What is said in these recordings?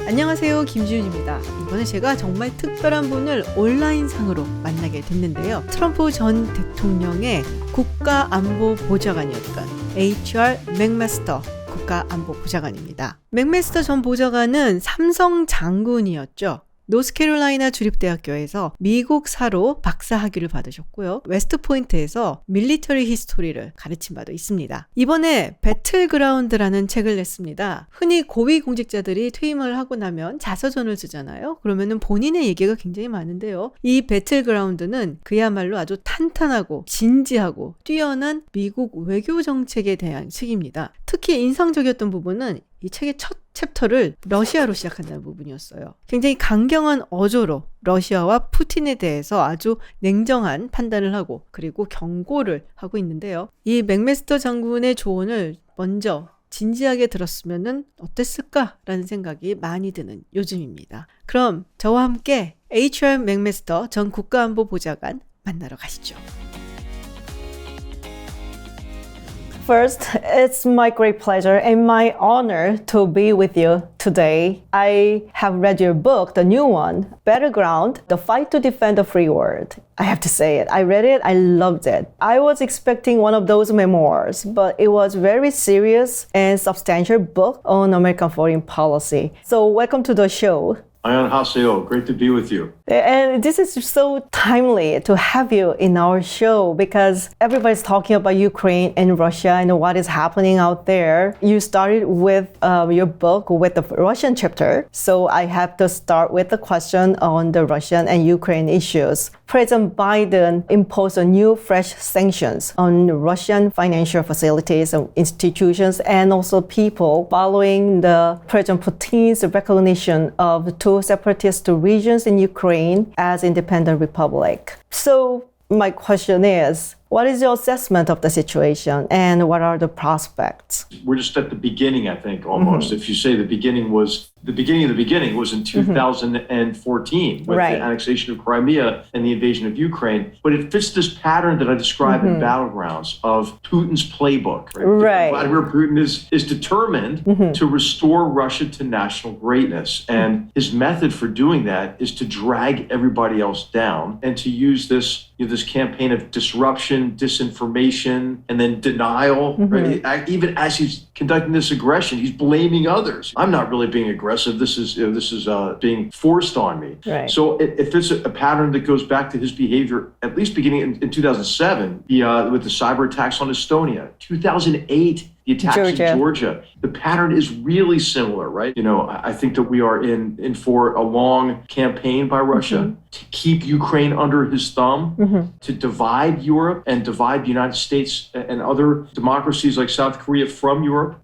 안녕하세요, 김지윤입니다. 이번에 제가 정말 특별한 분을 온라인상으로 만나게 됐는데요. 트럼프 전 대통령의 국가안보보좌관이었던 H.R.맥마스터 국가안보보좌관입니다. 맥마스터 전 보좌관은 삼성 장군이었죠. 노스캐롤라이나 주립대학교에서 미국사로 박사학위를 받으셨고요. 웨스트포인트에서 밀리터리 히스토리를 가르친 바도 있습니다. 이번에 배틀그라운드라는 책을 냈습니다. 흔히 고위공직자들이 퇴임을 하고 나면 자서전을 쓰잖아요. 그러면은 본인의 얘기가 굉장히 많은데요. 이 배틀그라운드는 그야말로 아주 탄탄하고 진지하고 뛰어난 미국 외교 정책에 대한 책입니다. 특히 인상적이었던 부분은 이 책의 첫 챕터를 러시아로 시작한다는 부분이었어요. 굉장히 강경한 어조로 러시아와 푸틴에 대해서 아주 냉정한 판단을 하고 그리고 경고를 하고 있는데요. 이 맥마스터 장군의 조언을 먼저 진지하게 들었으면 어땠을까라는 생각이 많이 드는 요즘입니다. 그럼 저와 함께 H.R. 맥마스터 전 국가안보보좌관 만나러 가시죠. First, it's my great pleasure and my honor to be with you today. I have read your book, the new one, Battleground, The Fight to Defend the Free World. I have to say it. I read it. I loved it. I was expecting one of those memoirs, but it was very serious and substantial book on American foreign policy. So welcome to the show. 안녕하세요. Great to be with you. And this is so timely to have you in our show because everybody's talking about Ukraine and Russia and what is happening out there. You started with your book with the Russian chapter. So I have to start with the question on the Russian and Ukraine issues. President Biden imposed a new fresh sanctions on Russian financial facilities and institutions and also people following the President Putin's recognition of two separatist regions in Ukraine as independent republic. So my question is, what is your assessment of the situation and what are the prospects? We're just at the beginning, I think, almost. If you say the beginning of the beginning was in 2014 with the annexation of Crimea and the invasion of Ukraine. But it fits this pattern that I describe in Battlegrounds of Putin's playbook. Right. Vladimir Putin is determined to restore Russia to national greatness. And his method for doing that is to drag everybody else down and to use this campaign of disruption, disinformation, and then denial. Right? Even as he's conducting this aggression, he's blaming others. I'm not really being aggressive. This is being forced on me. Right. So it fits a pattern that goes back to his behavior, at least beginning in 2007, with the cyber attacks on Estonia. 2008. The attacks in Georgia. The pattern is really similar, right? I think that we are in for a long campaign by Russia to keep Ukraine under his thumb, to divide Europe and divide the United States and other democracies like South Korea from Europe,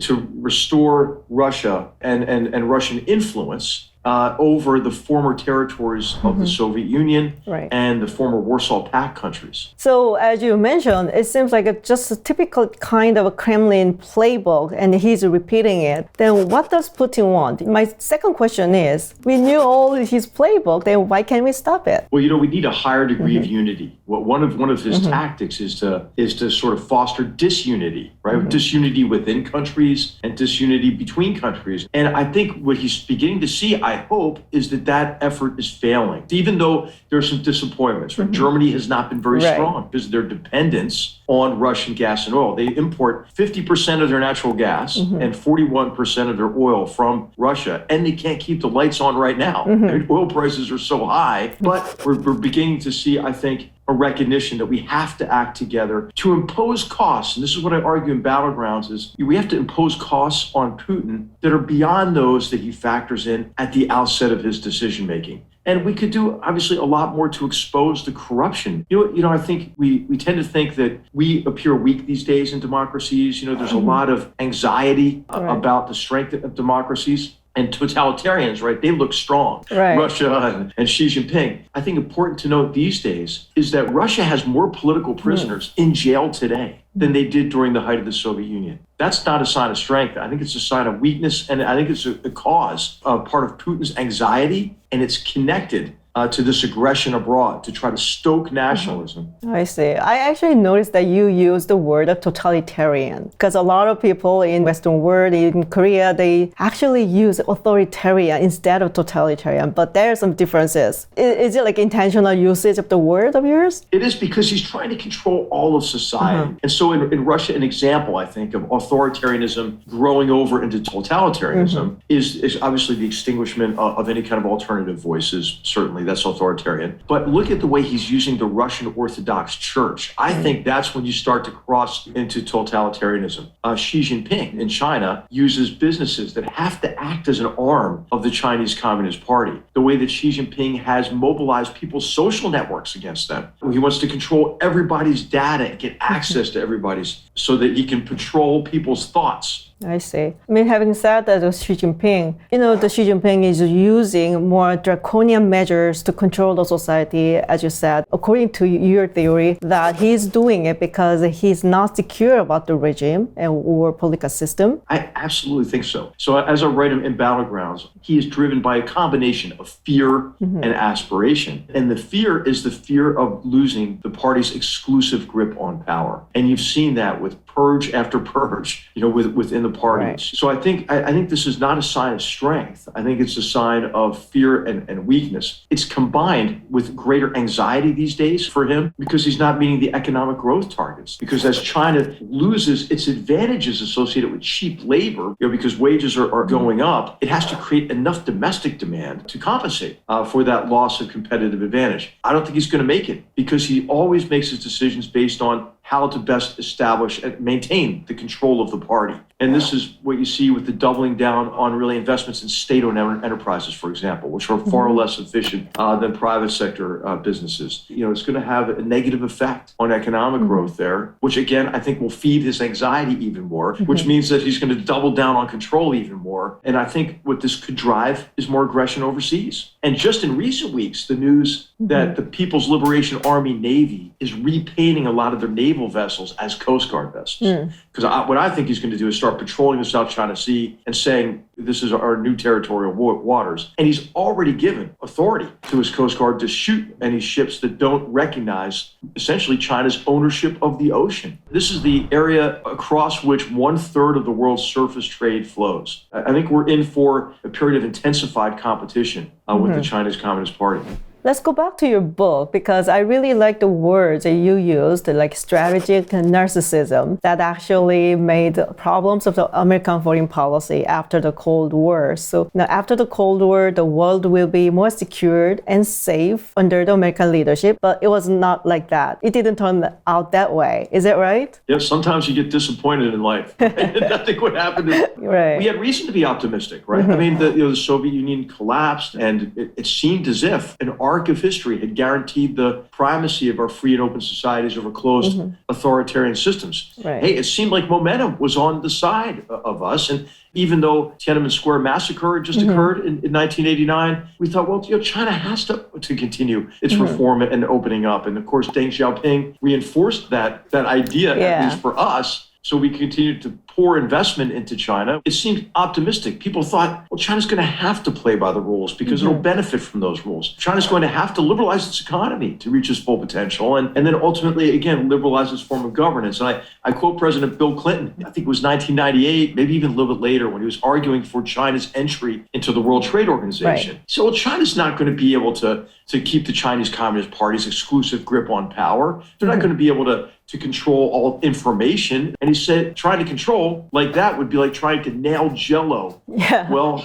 to restore Russia and Russian influence over the former territories of the Soviet Union and the former Warsaw Pact countries. So as you mentioned, it seems like just a typical kind of a Kremlin playbook and he's repeating it. Then what does Putin want? My second question is, we knew all his playbook, then why can't we stop it? Well, we need a higher degree of unity. One of his tactics is to sort of foster disunity, right? Disunity within countries and disunity between countries. And I think what he's beginning to see, I hope, is that effort is failing. Even though there are some disappointments, right? Germany has not been very strong because of their dependence on Russian gas and oil. They import 50% of their natural gas and 41% of their oil from Russia, and they can't keep the lights on right now. I mean, oil prices are so high, but we're beginning to see, I think, a recognition that we have to act together to impose costs. And this is what I argue in Battlegrounds is we have to impose costs on Putin that are beyond those that he factors in at the outset of his decision making. And we could do, obviously, a lot more to expose the corruption. I think we tend to think that we appear weak these days in democracies. There's a lot of anxiety about the strength of democracies. And totalitarians, right, they look strong. Russia and Xi Jinping. I think important to note these days is that Russia has more political prisoners in jail today than they did during the height of the Soviet Union. That's not a sign of strength. I think it's a sign of weakness, and I think it's a cause of part of Putin's anxiety, and it's connected to this aggression abroad, to try to stoke nationalism. I see. I actually noticed that you use the word of totalitarian because a lot of people in Western world, in Korea, they actually use authoritarian instead of totalitarian, but there are some differences. Is it like intentional usage of the word of yours? It is because he's trying to control all of society. And so in Russia, an example, I think, of authoritarianism growing over into totalitarianism is obviously the extinguishment of any kind of alternative voices. Certainly, that's authoritarian. But look at the way he's using the Russian Orthodox Church. I think that's when you start to cross into totalitarianism. Xi Jinping in China uses businesses that have to act as an arm of the Chinese Communist Party. The way that Xi Jinping has mobilized people's social networks against them. He wants to control everybody's data and get access to everybody's so that he can control people's thoughts. I see. I mean, having said that, Xi Jinping, the Xi Jinping is using more draconian measures to control the society, as you said, according to your theory, that he's doing it because he's not secure about the regime or political system. I absolutely think so. So as I write in Battlegrounds, he is driven by a combination of fear and aspiration. And the fear is the fear of losing the party's exclusive grip on power. And you've seen that with purge after purge, within the party. Right. So I think this is not a sign of strength. I think it's a sign of fear and weakness. It's combined with greater anxiety these days for him because he's not meeting the economic growth targets. Because as China loses its advantages associated with cheap labor, because wages are going up, it has to create enough domestic demand to compensate for that loss of competitive advantage. I don't think he's going to make it because he always makes his decisions based on how to best establish and maintain the control of the party. And this is what you see with the doubling down on really investments in state-owned enterprises, for example, which are far less efficient than private sector businesses. It's going to have a negative effect on economic growth there, which again, I think will feed his anxiety even more, which means that he's going to double down on control even more. And I think what this could drive is more aggression overseas. And just in recent weeks, the news that the People's Liberation Army Navy is repainting a lot of their naval vessels as Coast Guard vessels. Because what I think he's going to do is start patrolling the South China Sea and saying, this is our new territorial waters. And he's already given authority to his Coast Guard to shoot any ships that don't recognize essentially China's ownership of the ocean. This is the area across which 1/3 of the world's surface trade flows. I think we're in for a period of intensified competition with the Chinese Communist Party. Let's go back to your book because I really like the words that you used, like strategic narcissism, that actually made problems of the American foreign policy after the Cold War. So now after the Cold War, the world will be more secured and safe under the American leadership, but it was not like that. It didn't turn out that way. Is that right? Yeah, sometimes you get disappointed in life. I think what happened is we had reason to be optimistic, right? I mean, the Soviet Union collapsed and it seemed as if an arc of history had guaranteed the primacy of our free and open societies over closed authoritarian systems. Right. Hey, it seemed like momentum was on the side of us. And even though Tiananmen Square massacre just occurred in 1989, we thought, well, China has to continue its reform and opening up. And of course, Deng Xiaoping reinforced that idea, at least for us. So we continued to pour investment into China. It seemed optimistic. People thought, well, China's going to have to play by the rules because it'll benefit from those rules. China's going to have to liberalize its economy to reach its full potential and then ultimately, again, liberalize its form of governance. And I quote President Bill Clinton, I think it was 1998, maybe even a little bit later, when he was arguing for China's entry into the World Trade Organization. Right. So China's not going to be able to keep the Chinese Communist Party's exclusive grip on power. They're not going to be able to control all information. And he said, trying to control like that would be like trying to nail Jell-O. Yeah. Well,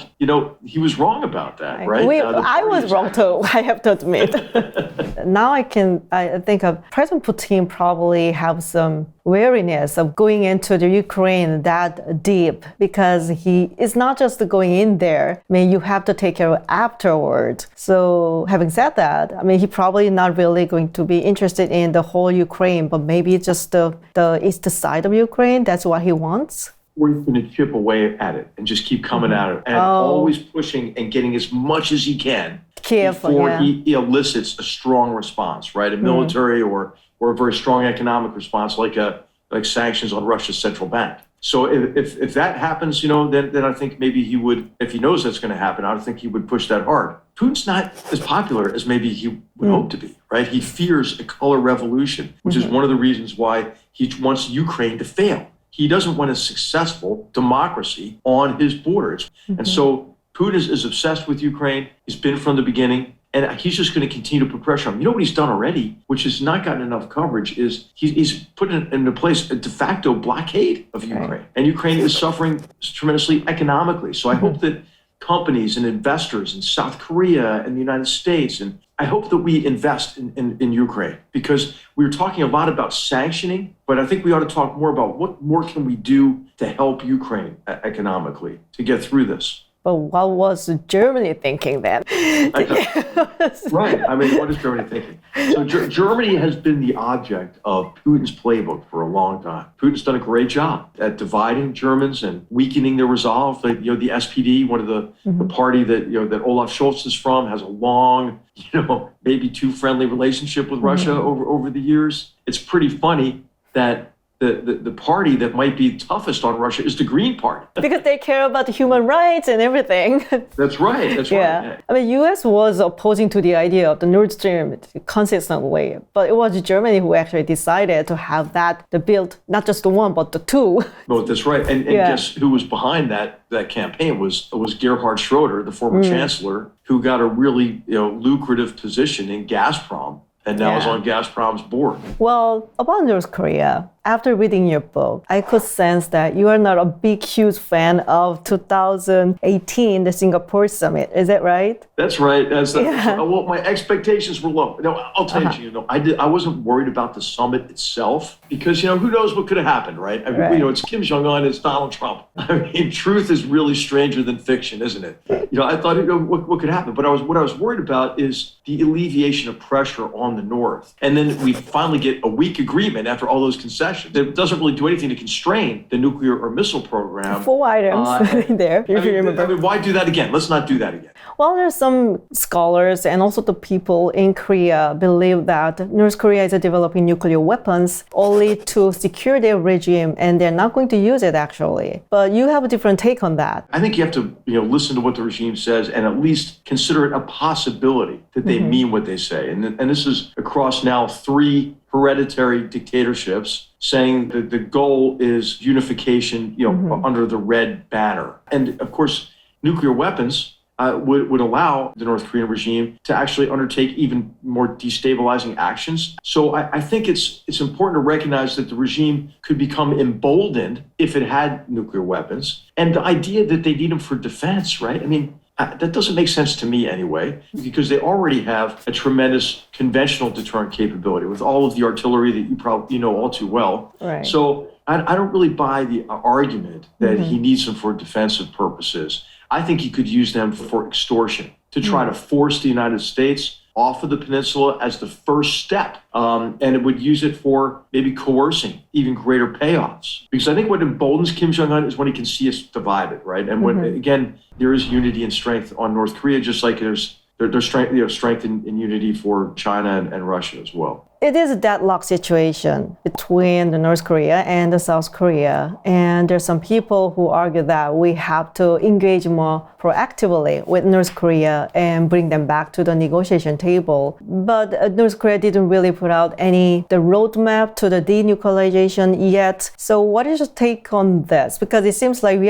he was wrong about that, right? I was wrong too, I have to admit. Now I think of President Putin probably have some wariness of going into the Ukraine that deep because he is not just going in there. I mean, you have to take care of afterward. So having said that, I mean, he probably not really going to be interested in the whole Ukraine, but maybe just the east side of Ukraine. That's what he wants. We're going to chip away at it and just keep coming at it and always pushing and getting as much as he can before he elicits a strong response, right? A military or a very strong economic response like sanctions on Russia's central bank. So if that happens, then I think maybe he would, if he knows that's going to happen, I think he would push that hard Putin's not as popular as maybe he would hope to be, right? He fears a color revolution, which is one of the reasons why he wants Ukraine to fail. He doesn't want a successful democracy on his borders. And so Putin is obsessed with Ukraine. He's been from the beginning. And he's just going to continue to put pressure on him. You know what he's done already, which has not gotten enough coverage, is he's put into place a de facto blockade of Ukraine. And Ukraine is suffering tremendously economically. So I hope that companies and investors in South Korea and the United States, and I hope that we invest in Ukraine, because we were talking a lot about sanctioning, but I think we ought to talk more about what more can we do to help Ukraine economically to get through this. But what was Germany thinking then? Right. I mean, what is Germany thinking? So Germany has been the object of Putin's playbook for a long time. Putin's done a great job at dividing Germans and weakening their resolve. Like, the SPD, one of the party that that Olaf Scholz is from, has a long, maybe too friendly relationship with Russia over the years. It's pretty funny that the party that might be toughest on Russia is the Green Party. Because they care about human rights and everything. That's right. That's right. I mean, U.S. was opposing to the idea of the Nord Stream consistently, but it was Germany who actually decided to have that built, not just the one, but the two. Well, that's right. And guess who was behind that campaign was Gerhard Schroeder, the former chancellor, who got a really lucrative position in Gazprom. And now is on Gazprom's board. Well, about North Korea, after reading your book, I could sense that you are not a big, huge fan of 2018, the Singapore summit. Is that right? That's right. Well, my expectations were low. No, I'll tell you, I wasn't worried about the summit itself because, who knows what could have happened, right? I mean, it's Kim Jong-un, it's Donald Trump. I mean, truth is really stranger than fiction, isn't it? I thought, what could happen? But what I was worried about is the alleviation of pressure on the North. And then we finally get a weak agreement after all those concessions. It doesn't really do anything to constrain the nuclear or missile program. 4 items there, if you remember. I mean, why do that again? Let's not do that again. Well, there's some scholars and also the people in Korea believe that North Korea is developing nuclear weapons only to secure their regime, and they're not going to use it actually. But you have a different take on that. I think you have to, listen to what the regime says and at least consider it a possibility that they mean what they say. And this is across now 3 hereditary dictatorships saying that the goal is unification, under the red banner. And of course, nuclear weapons would allow the North Korean regime to actually undertake even more destabilizing actions. So I think it's important to recognize that the regime could become emboldened if it had nuclear weapons. And the idea that they need them for defense, right? I mean, that doesn't make sense to me anyway, because they already have a tremendous conventional deterrent capability with all of the artillery that you probably know all too well. Right. So I don't really buy the argument that he needs them for defensive purposes. I think he could use them for extortion, to try to force the United States off of the peninsula as the first step. And it would use it for maybe coercing even greater payoffs. Because I think what emboldens Kim Jong-un is when he can see us divided, right? And when, again, there is unity and strength on North Korea, just like there's strength and unity for China and Russia as well. It is a deadlock situation between the North Korea and the South Korea. And there's some people who argue that we have to engage more proactively with North Korea and bring them back to the negotiation table. But North Korea didn't really put out the roadmap to the denuclearization yet. So what is your take on this? Because it seems like we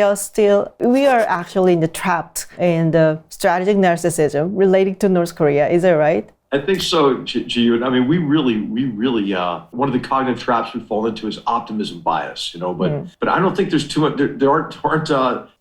are actually trapped in the strategic narcissism relating to North Korea. Is that right? I think so, Ji. I mean, we really, one of the cognitive traps we fall into is optimism bias, but I don't think there's too much, there aren't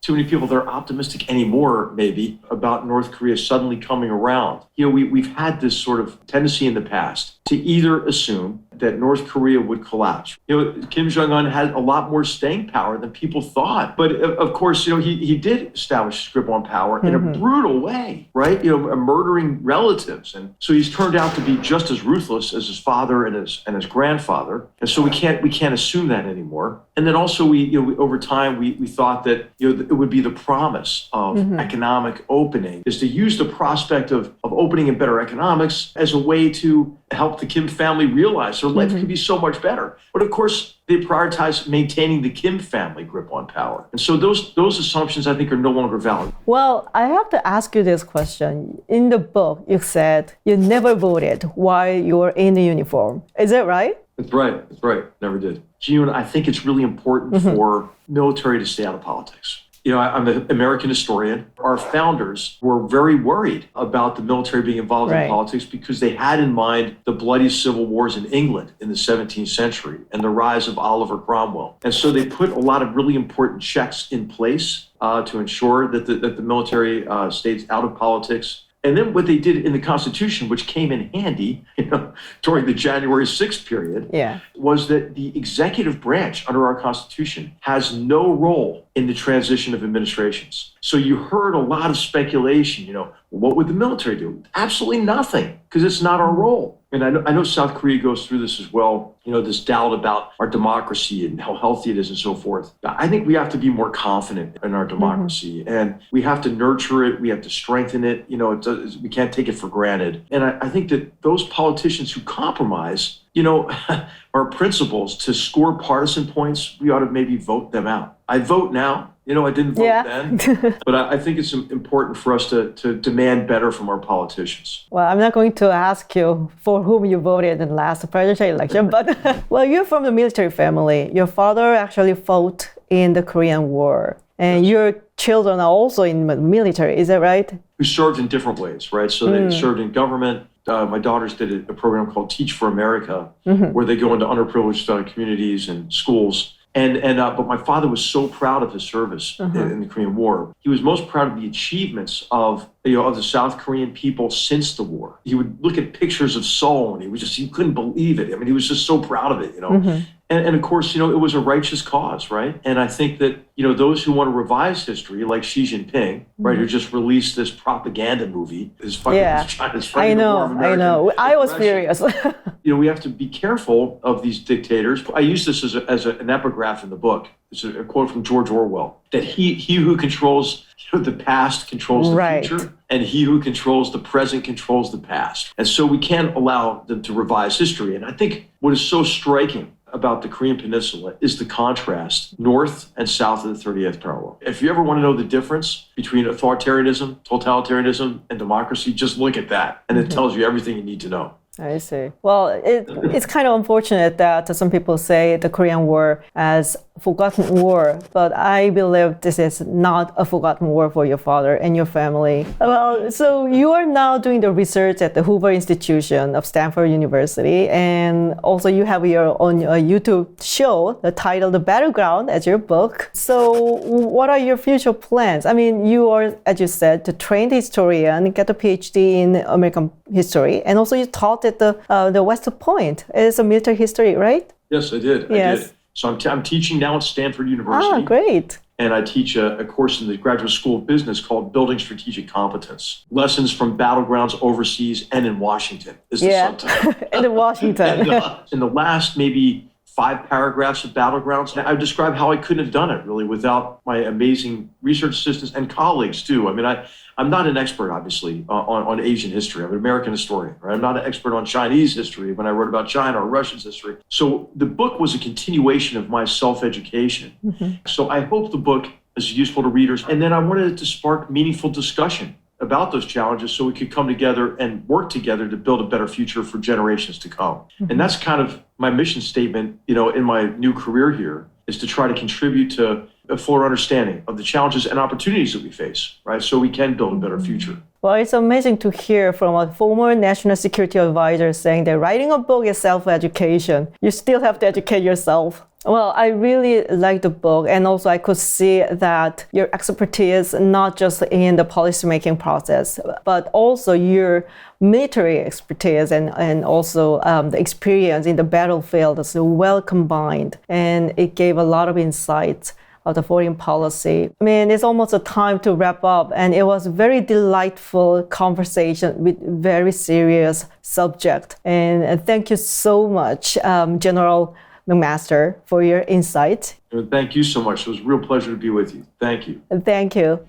too many people that are optimistic anymore, maybe, about North Korea suddenly coming around. We've had this sort of tendency in the past to either assume that North Korea would collapse. Kim Jong-un had a lot more staying power than people thought. But of course, he did establish his grip on power in a brutal way, right? Murdering relatives. And so he's turned out to be just as ruthless as his father and his grandfather. And so we can't assume that anymore. And then also we over time we thought that it would be the promise of economic opening is to use the prospect of opening and better economics as a way to help the Kim family realize their life could be so much better. But of course, they prioritize maintaining the Kim family grip on power. And so those assumptions, I think, are no longer valid. Well, I have to ask you this question. In the book, you said you never voted while you were in the uniform. Is that right? That's right. That's right. Never did. June, I think it's really important for military to stay out of politics. You know, I'm an American historian. Our founders were very worried about the military being involved in politics because they had in mind the bloody civil wars in England in the 17th century and the rise of Oliver Cromwell. And so they put a lot of really important checks in place to ensure that the military stays out of politics. And then what they did in the Constitution, which came in handy, during the January 6th period, was that the executive branch under our Constitution has no role in the transition of administrations. So you heard a lot of speculation, what would the military do? Absolutely nothing, because it's not our role. And I know South Korea goes through this as well, this doubt about our democracy and how healthy it is and so forth. I think we have to be more confident in our democracy and we have to nurture it. We have to strengthen it. We can't take it for granted. And I think that those politicians who compromise, our principles to score partisan points, we ought to maybe vote them out. I vote now. I didn't vote then, but I think it's important for us to demand better from our politicians. Well, I'm not going to ask you for whom you voted in the last presidential election, but well, you're from the military family. Your father actually fought in the Korean War, and your children are also in the military. Is that right? We served in different ways, right? So they served in government. My daughters did a program called Teach for America, where they go into underprivileged communities and schools. But my father was so proud of his service in the Korean War. He was most proud of the achievements of the South Korean people since the war. He would look at pictures of Seoul and he couldn't believe it. I mean, he was just so proud of it, And of course, it was a righteous cause, right? And I think that, those who want to revise history, like Xi Jinping, right, who just released this propaganda movie, China's fighting the war of American I was aggression. furious. We have to be careful of these dictators. I use this as an epigraph in the book. It's a quote from George Orwell, that he who controls the past controls the future, and he who controls the present controls the past. And so we can't allow them to revise history. And I think what is so striking about the Korean Peninsula is the contrast north and south of the 30th parallel. If you ever want to know the difference between authoritarianism, totalitarianism, and democracy, just look at that, and it tells you everything you need to know. I see. Well, it's kind of unfortunate that some people say the Korean War as forgotten war, but I believe this is not a forgotten war for your father and your family. Well, so you are now doing the research at the Hoover Institution of Stanford University, and also you have your own YouTube show, the title The Battleground, as your book. So what are your future plans? I mean, you are, as you said, a trained historian, get a PhD in American history, and also you taught at the West Point as a military history, right? Yes, I did. Yes. I did. So I'm teaching now at Stanford University. Ah, great. And I teach a course in the Graduate School of Business called Building Strategic Competence. Lessons from battlegrounds overseas and in Washington is the subtitle. And in Washington. In the last maybe 5 paragraphs of Battlegrounds, I describe how I couldn't have done it really without my amazing research assistants and colleagues too. I mean, I'm not an expert, obviously, on Asian history. I'm an American historian, right? I'm not an expert on Chinese history when I wrote about China or Russian history. So the book was a continuation of my self-education. So I hope the book is useful to readers. And then I wanted it to spark meaningful discussion about those challenges so we could come together and work together to build a better future for generations to come. And that's kind of my mission statement, in my new career here, is to try to contribute to a fuller understanding of the challenges and opportunities that we face, right? So we can build a better future. Well, it's amazing to hear from a former national security advisor saying that writing a book is self-education. You still have to educate yourself. Well, I really like the book, and also I could see that your expertise not just in the policymaking process, but also your military expertise and also the experience in the battlefield is well combined, and it gave a lot of insights of the foreign policy. I mean, it's almost a time to wrap up, and it was a very delightful conversation with very serious subject. And thank you so much, General McMaster, for your insight. Thank you so much. It was a real pleasure to be with you. Thank you. Thank you.